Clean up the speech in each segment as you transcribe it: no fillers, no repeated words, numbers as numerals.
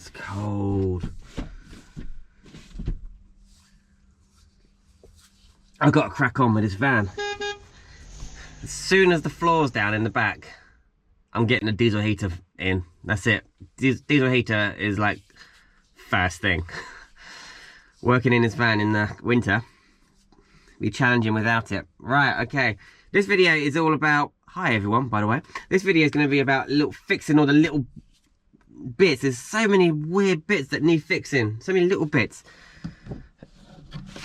It's cold. I've got to crack on with this van. As soon as the floor's down in the back, I'm getting a diesel heater in. That's it. Diesel heater is like first thing. Working in this van in the winter, be challenging without it. Right, okay. This video is all about, hi everyone, by the way. This video is going to be about fixing all the little bits. There's so many weird bits that need fixing. So many little bits.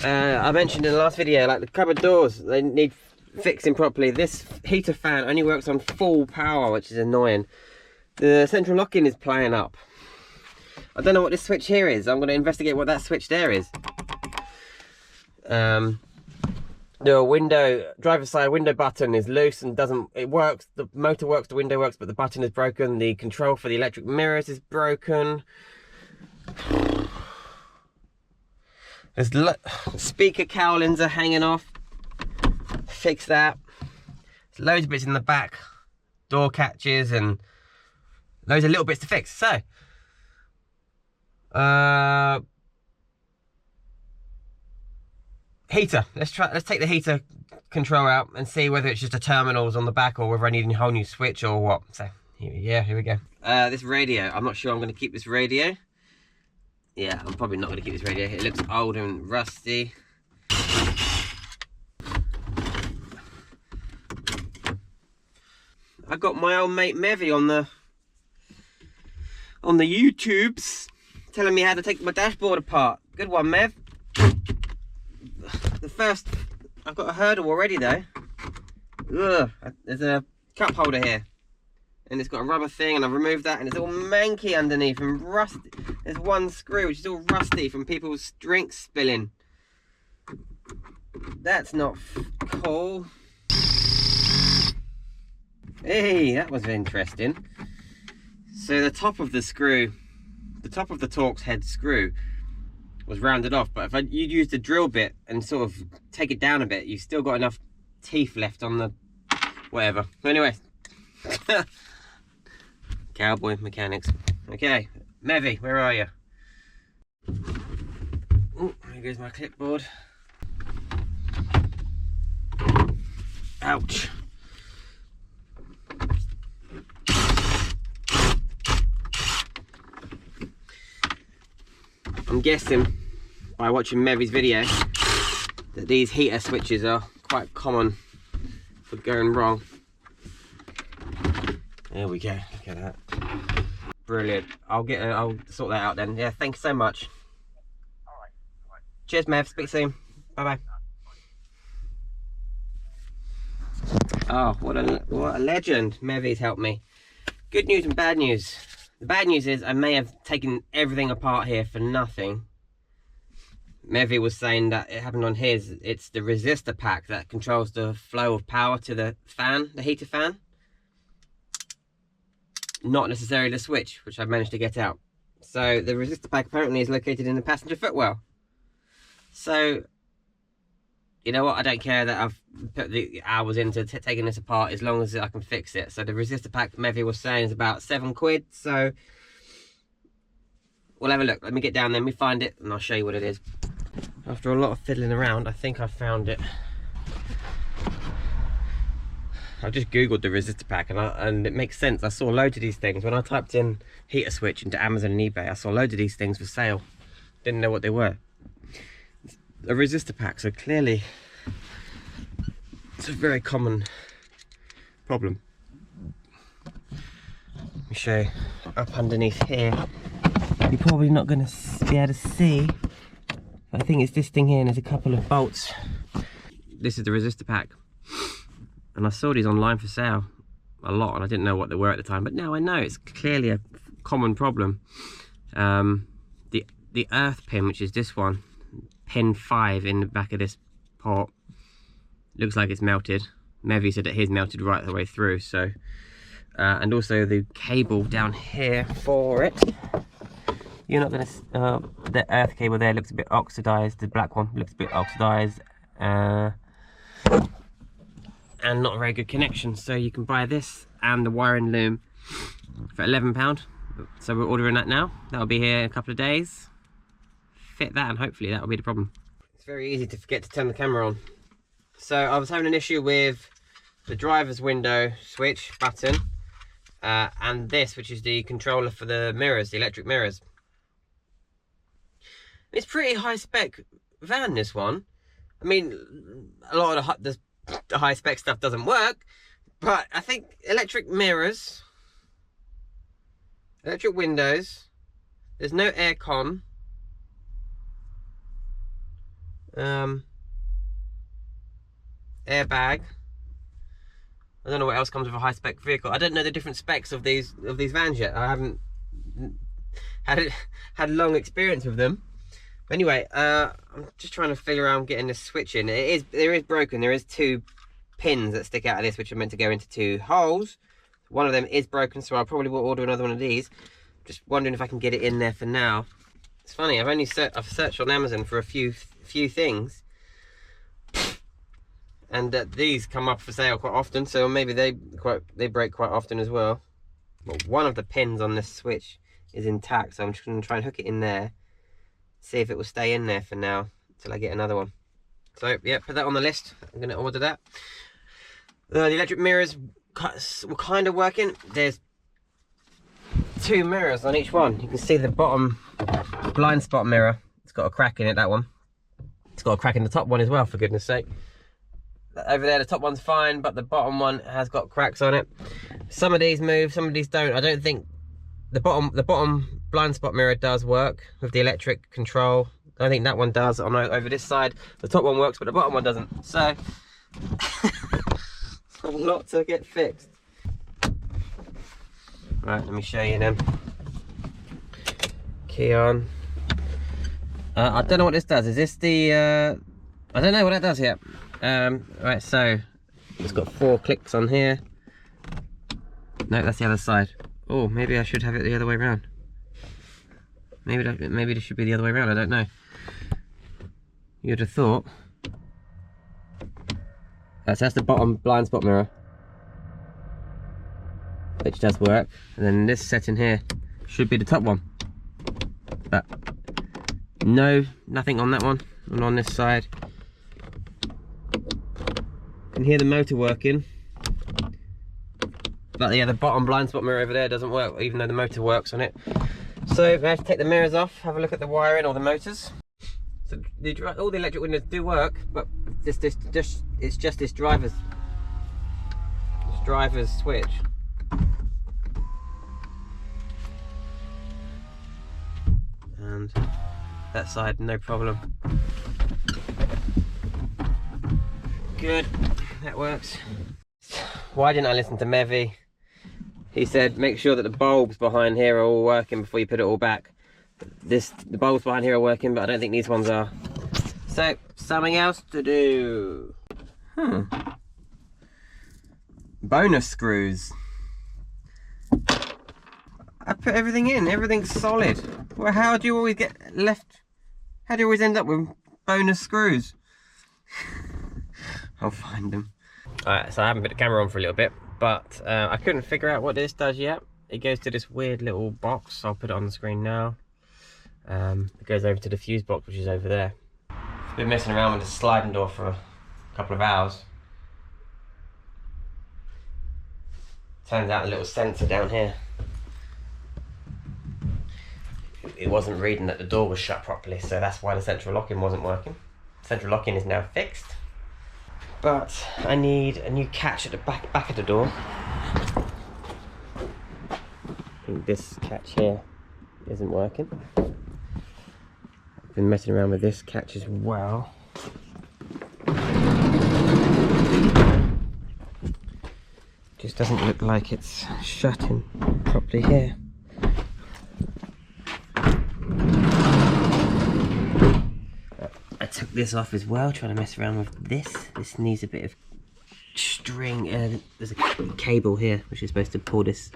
I mentioned in the last video, like the cupboard doors, they need fixing properly. This heater fan only works on full power, which is annoying. The central locking is playing up. I don't know what this switch here is. I'm going to investigate what that switch there is. The driver's side window button is loose and it works. The motor works, the window works, but the button is broken. The control for the electric mirrors is broken. There's speaker cowlings are hanging off. Fix that. There's loads of bits in the back. Door catches and loads of little bits to fix. So, heater. Let's take the heater control out and see whether it's just the terminals on the back or whether I need a whole new switch or what. So, here we go. This radio. I'm not sure I'm going to keep this radio. Yeah, I'm probably not going to keep this radio. It looks old and rusty. I got my old mate Mevy on the YouTubes telling me how to take my dashboard apart. Good one, Mev. I've got a hurdle already though. Ugh, there's a cup holder here. And it's got a rubber thing, and I've removed that, and it's all manky underneath and rusty. There's one screw which is all rusty from people's drinks spilling. That's not cool. Hey, that was interesting. So the top of the Torx head screw was rounded off, but if you'd used a drill bit and sort of take it down a bit, you've still got enough teeth left on the whatever. Anyway. Cowboy mechanics. Okay, Mevy, where are you? Oh, here goes my clipboard. Ouch. I'm guessing by watching Mevy's video that these heater switches are quite common for going wrong. There we go, look at that. Brilliant. I'll sort that out then. Yeah, thanks so much. Alright. Cheers, Mev. Speak soon. Bye-bye. Oh, what a legend. Mevy's helped me. Good news and bad news. The bad news is I may have taken everything apart here for nothing. Mevy was saying that it happened on his. It's the resistor pack that controls the flow of power to the fan, the heater fan. Not necessarily the switch, which I've managed to get out. So the resistor pack apparently is located in the passenger footwell. So, you know what, I don't care that I've put the hours into taking this apart as long as I can fix it. So the resistor pack Mevy was saying is about £7, so we'll have a look. Let me get down there, let me find it, and I'll show you what it is. After a lot of fiddling around, I think I found it. I just googled the resistor pack and it makes sense. I saw loads of these things. When I typed in heater switch into Amazon and eBay, I saw loads of these things for sale. Didn't know what they were. A resistor pack, so clearly it's a very common problem. Let me show you up underneath here. You're probably not going to be able to see, but I think it's this thing here and there's a couple of bolts. This is the resistor pack. And I saw these online for sale a lot, and I didn't know what they were at the time, but now I know it's clearly a common problem. The earth pin, which is this one, pin 5 in the back of this port, looks like it's melted. Mevy said that his melted right the way through, so and also the cable down here for it. You're not going to the earth cable there looks a bit oxidized. The black one looks a bit oxidized. And not a very good connection, so you can buy this and the wiring loom for £11. So we're ordering that now. That'll be here in a couple of days. Fit that and hopefully that'll be the problem. It's very easy to forget to turn the camera on. So I was having an issue with the driver's window switch button and this, which is the controller for the mirrors, the electric mirrors. It's pretty high spec van, this one. I mean, a lot of the high spec stuff doesn't work, but I think electric mirrors, electric windows, there's no aircon, airbag. I don't know what else comes with a high spec vehicle. I don't know the different specs of these vans yet. I haven't had long experience with them. But anyway, I'm just trying to figure out getting this switch in. There is broken. There is 2 pins that stick out of this, which are meant to go into 2 holes. One of them is broken, so I probably will order another one of these. Just wondering if I can get it in there for now. It's funny. I've searched on Amazon for a few things, and these come up for sale quite often. So maybe they break quite often as well. But one of the pins on this switch is intact, so I'm just going to try and hook it in there. See if it will stay in there for now until I get another one. So yeah, put that on the list. I'm going to order that. The electric mirrors were kind of working. There's 2 mirrors on each one. You can see the bottom blind spot mirror. It's got a crack in it, that one. It's got a crack in the top one as well, for goodness sake. Over there, the top one's fine, but the bottom one has got cracks on it. Some of these move, some of these don't. I don't think the bottom blind spot mirror does work with the electric control. I think that one does over this side. The top one works, but the bottom one doesn't. So a lot to get fixed. Right, let me show you then. Key on. I don't know what this does. Is this the I don't know what that does yet. Right, so it's got 4 clicks on here. No, that's the other side. Oh, maybe I should have it the other way around. Maybe it should be the other way around. I don't know. You'd have thought. That's the bottom blind spot mirror, which does work. And then this setting here should be the top one. But no, nothing on that one. And on this side, you can hear the motor working. But yeah, the bottom blind spot mirror over there doesn't work, even though the motor works on it. So I have to take the mirrors off, have a look at the wiring or the motors. So all the electric windows do work, but it's just this driver's switch. And that side, no problem. Good, that works. Why didn't I listen to Mevy? He said make sure that the bulbs behind here are all working before you put it all back. The bulbs behind here are working, but I don't think these ones are. So something else to do. Bonus screws. I put everything in, everything's solid. Well, how do you always how do you always end up with bonus screws? I'll find them. Alright, so I haven't put the camera on for a little bit, but I couldn't figure out what this does yet. It goes to this weird little box. I'll put it on the screen now. It goes over to the fuse box, which is over there. I've been messing around with the sliding door for a couple of hours. Turns out a little sensor down here, it wasn't reading that the door was shut properly, so that's why the central locking wasn't working. Central locking is now fixed. But I need a new catch at the back of the door. I think this catch here isn't working. I've been messing around with this catch as well. Just doesn't look like it's shutting properly here. I took this off as well, trying to mess around with this. This needs a bit of string. There's a cable here which is supposed to pull this.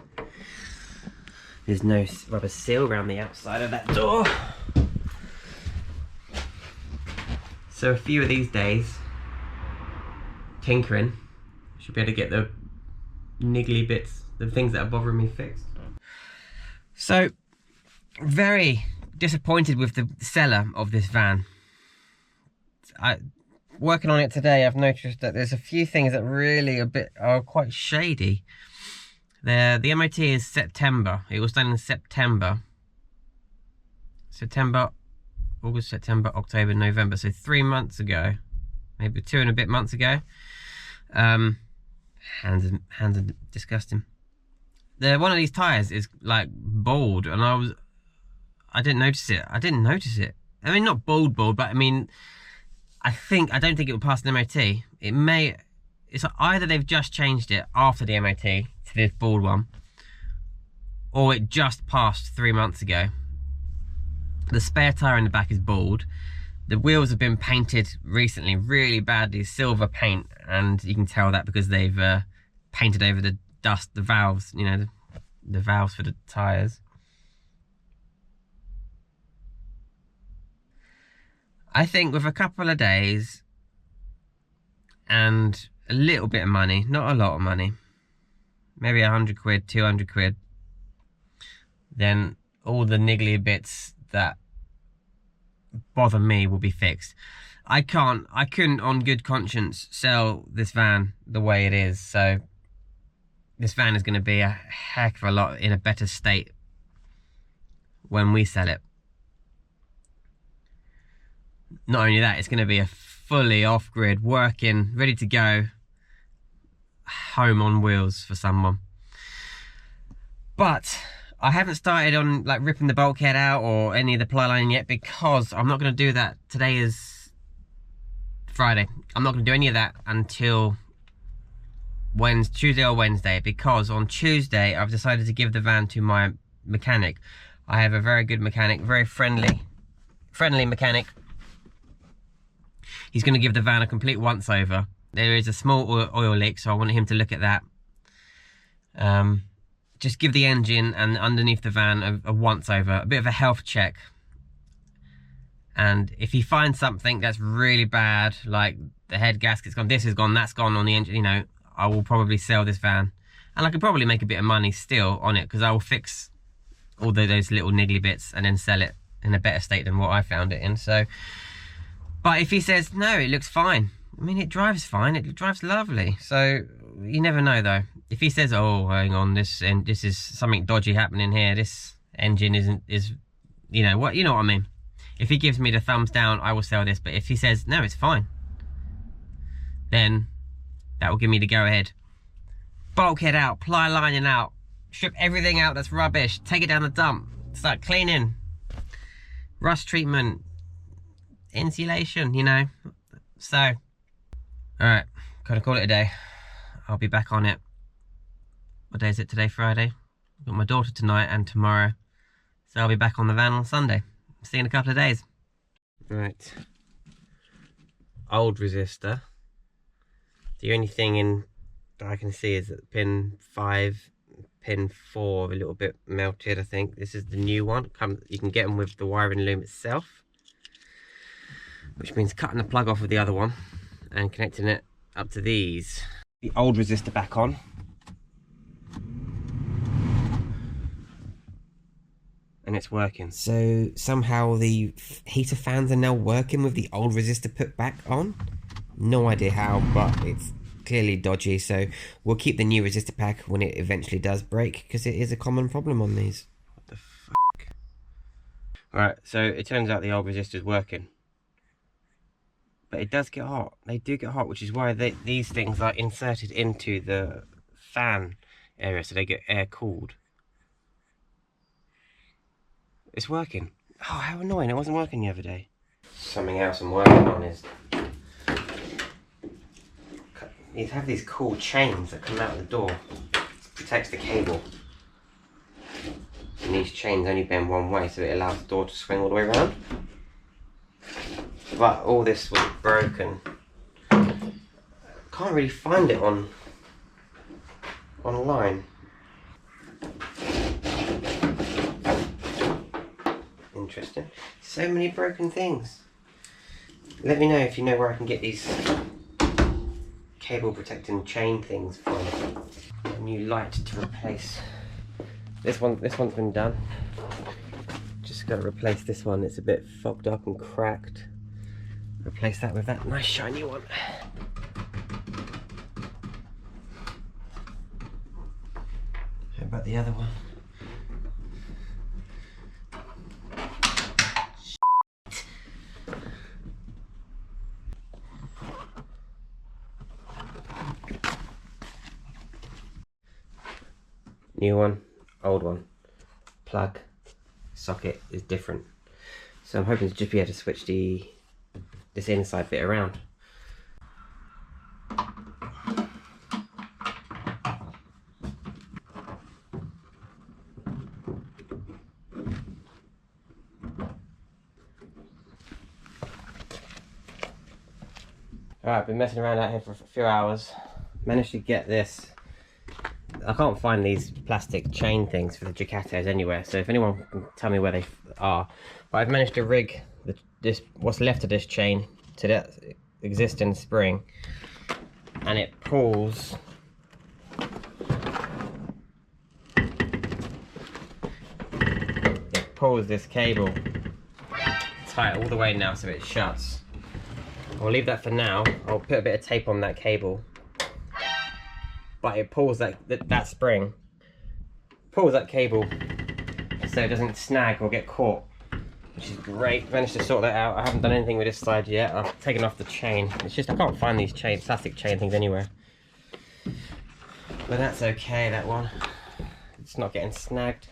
There's no rubber seal around the outside of that door. So a few of these days, tinkering, should be able to get the niggly bits, the things that are bothering me, fixed. So, very disappointed with the seller of this van. Working on it today, I've noticed that there's a few things that really are quite shady. The MOT is September. It was done in September, August, September, October, November. So 3 months ago, maybe 2 and a bit months ago. Hands are disgusting. One of these tires is like bald, and I didn't notice it. I mean, not bald, but I mean, I don't think it will pass the MOT. It's either they've just changed it after the MOT to this bald one, or it just passed 3 months ago. The spare tire in the back is bald. The wheels have been painted recently really badly, silver paint, and you can tell that because they've painted over the dust, the valves, you know, the valves for the tires. I think with a couple of days and a little bit of money, not a lot of money, maybe 100 quid, 200 quid, then all the niggly bits that bother me will be fixed. I couldn't on good conscience sell this van the way it is, so this van is going to be a heck of a lot in a better state when we sell it. Not only that, it's going to be a fully off-grid, working, ready to go, home on wheels for someone. But I haven't started on like ripping the bulkhead out or any of the ply lining yet, because I'm not going to do that. Today is Friday. I'm not going to do any of that until Tuesday or Wednesday, because on Tuesday I've decided to give the van to my mechanic. I have a very good mechanic, very friendly mechanic. He's going to give the van a complete once over. There is a small oil leak, so I want him to look at that. Just give the engine and underneath the van a once over, a bit of a health check. And if he finds something that's really bad, like the head gasket's gone, this is gone, that's gone on the engine, you know, I will probably sell this van. And I could probably make a bit of money still on it, because I will fix all those little niggly bits and then sell it in a better state than what I found it in. So, but if he says, no, it looks fine. I mean, it drives fine, it drives lovely. So you never know though. If he says, oh, hang on, this is something dodgy happening here, this engine is, you know what I mean. If he gives me the thumbs down, I will sell this. But if he says, no, it's fine, then that will give me the go ahead. Bulkhead out, ply lining out, strip everything out that's rubbish, take it down the dump, start cleaning, rust treatment, insulation, you know. So, all right, gotta call it a day. I'll be back on it. What day is it today? Friday. I've got my daughter tonight and tomorrow, so I'll be back on the van on Sunday. See you in a couple of days. Right, old resistor. The only thing that I can see is that pin 5, pin 4 a little bit melted, I think. This is the new one. You can get them with the wiring loom itself, which means cutting the plug off of the other one and connecting it up to these. The old resistor back on. And it's working. So somehow the heater fans are now working with the old resistor put back on. No idea how, but it's clearly dodgy, so we'll keep the new resistor pack when it eventually does break, because it is a common problem on these. What the fuck? Alright, so it turns out the old resistor is working. But it does get hot. They do get hot, which is why these things are inserted into the fan area, so they get air cooled. It's working. Oh, how annoying. It wasn't working the other day. Something else I'm working on is you have these cool chains that come out the door. It protects the cable. And these chains only bend one way, so it allows the door to swing all the way around. But all this was broken. Can't really find it online. Interesting. So many broken things. Let me know if you know where I can get these cable protecting chain things from. A new light to replace This one's been done. Just got to replace this one. It's a bit fogged up and cracked. Replace that with that nice shiny one. How about the other one? New one, old one. Plug, socket is different. So I'm hoping to just be able to switch this inside bit around. Alright, been messing around out here for a few hours. Managed to get this. I can't find these plastic chain things for the Ducatos anywhere, so if anyone can tell me where they are. But I've managed to rig this what's left of this chain to that existing spring, and it pulls this cable tight all the way now so it shuts. I'll leave that for now. I'll put a bit of tape on that cable. But it pulls that spring, pulls that cable so it doesn't snag or get caught, which is great. Managed to sort that out. I haven't done anything with this side yet. I've taken off the chain. It's just I can't find these plastic chain things anywhere. But that's okay, that one. It's not getting snagged.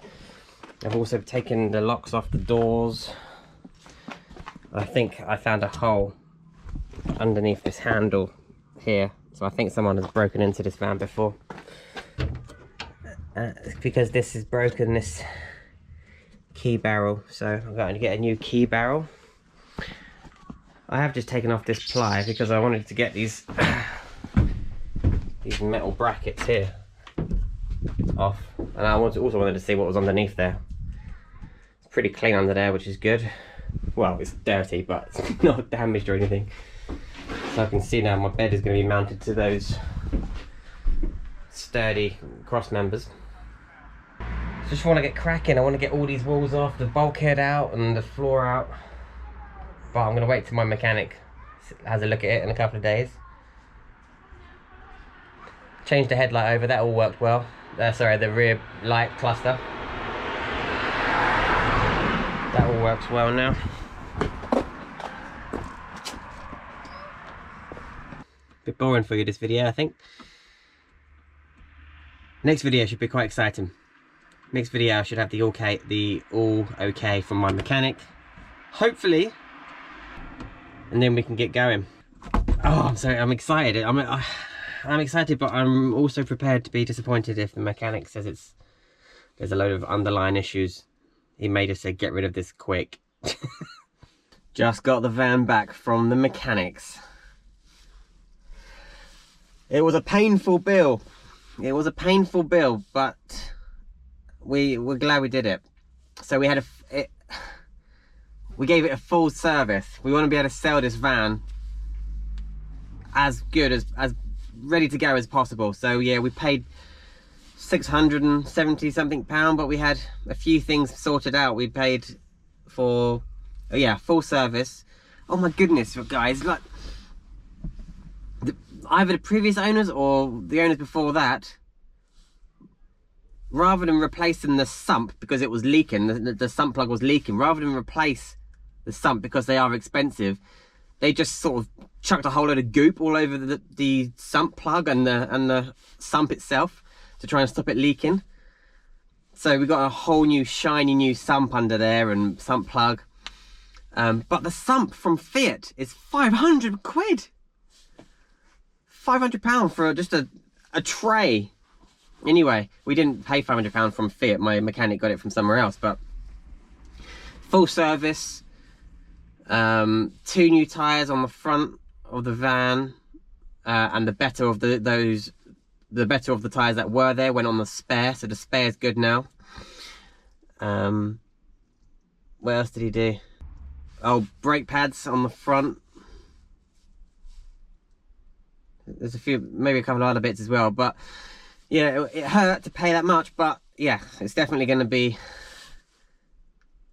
I've also taken the locks off the doors. I think I found a hole underneath this handle here. So I think someone has broken into this van before. Because this is broken, this key barrel. So I'm going to get a new key barrel. I have just taken off this ply because I wanted to get these metal brackets here off. And I also wanted to see what was underneath there. It's pretty clean under there, which is good. Well, it's dirty, but it's not damaged or anything. So I can see now my bed is going to be mounted to those sturdy cross members. Just want to get cracking. I want to get all these walls off, the bulkhead out and the floor out. But I'm going to wait till my mechanic has a look at it in a couple of days. Changed the headlight over, that all worked well. Sorry, the rear light cluster. That all works well now. Bit boring for you this video, I think. Next video should be quite exciting. Next video I should have the all okay from my mechanic, hopefully, and then we can get going. Oh, I'm excited. I'm excited, but I'm also prepared to be disappointed if the mechanic says there's a load of underlying issues. He may just say get rid of this quick. Just got the van back from the mechanics. It was a painful bill. It was a painful bill, but we're glad we did it. So we gave it a full service. We want to be able to sell this van as good as ready to go as possible. So yeah, we paid 670 something pound, but we had a few things sorted out. We paid for full service. Oh my goodness, guys, like either the previous owners or the owners before that, rather than replacing the sump because it was leaking, the sump plug was leaking, rather than replace the sump because they are expensive, they just sort of chucked a whole load of goop all over the sump plug and the sump itself to try and stop it leaking. So we got a whole new shiny new sump under there and sump plug. But the sump from Fiat is 500 quid. £500 for just a tray. Anyway, we didn't pay £500 from Fiat. My mechanic got it from somewhere else. But full service. 2 new tyres on the front of the van, and the better of the tyres that were there went on the spare, so the spare is good now. What else did he do? Oh, brake pads on the front. There's a few, maybe a couple of other bits as well, but yeah, it hurt to pay that much, but yeah, it's definitely going to be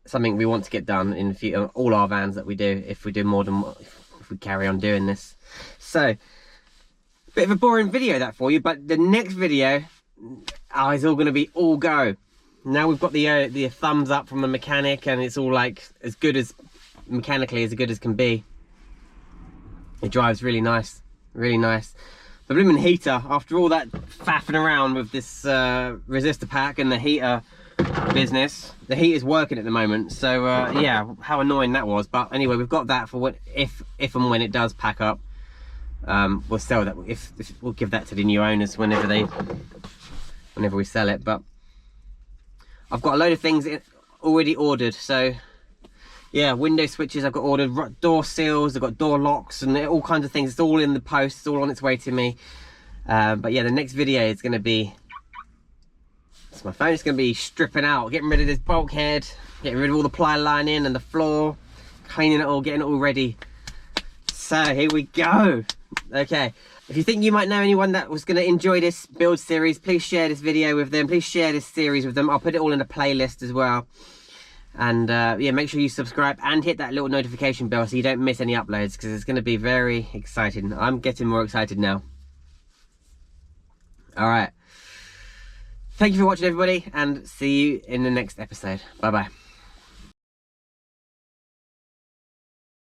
something we want to get done in all our vans that we do, if we do more than if we carry on doing this. So, bit of a boring video that for you, but the next video is all going to be all go. Now we've got the thumbs up from the mechanic, and it's all like as good as mechanically as good as can be. It drives really nice, really nice. The blooming heater, after all that faffing around with this resistor pack and the heater business, the heat is working at the moment. So yeah, how annoying that was. But anyway, we've got that for what if and when it does pack up. We'll sell that. If we'll give that to the new owners whenever we sell it. But I've got a load of things already ordered. So yeah, window switches I've got ordered, door seals, I've got door locks, and all kinds of things. It's all in the post, it's all on its way to me. But yeah, the next video is going to be, it's my phone, it's going to be stripping out, getting rid of this bulkhead, getting rid of all the ply lining and the floor, cleaning it all, getting it all ready. So here we go. Okay, if you think you might know anyone that was going to enjoy this build series, please share this video with them, please share this series with them. I'll put it all in a playlist as well. And yeah, make sure you subscribe and hit that little notification bell so you don't miss any uploads, because it's going to be very exciting. I'm getting more excited now. All right. Thank you for watching, everybody, and see you in the next episode. Bye-bye.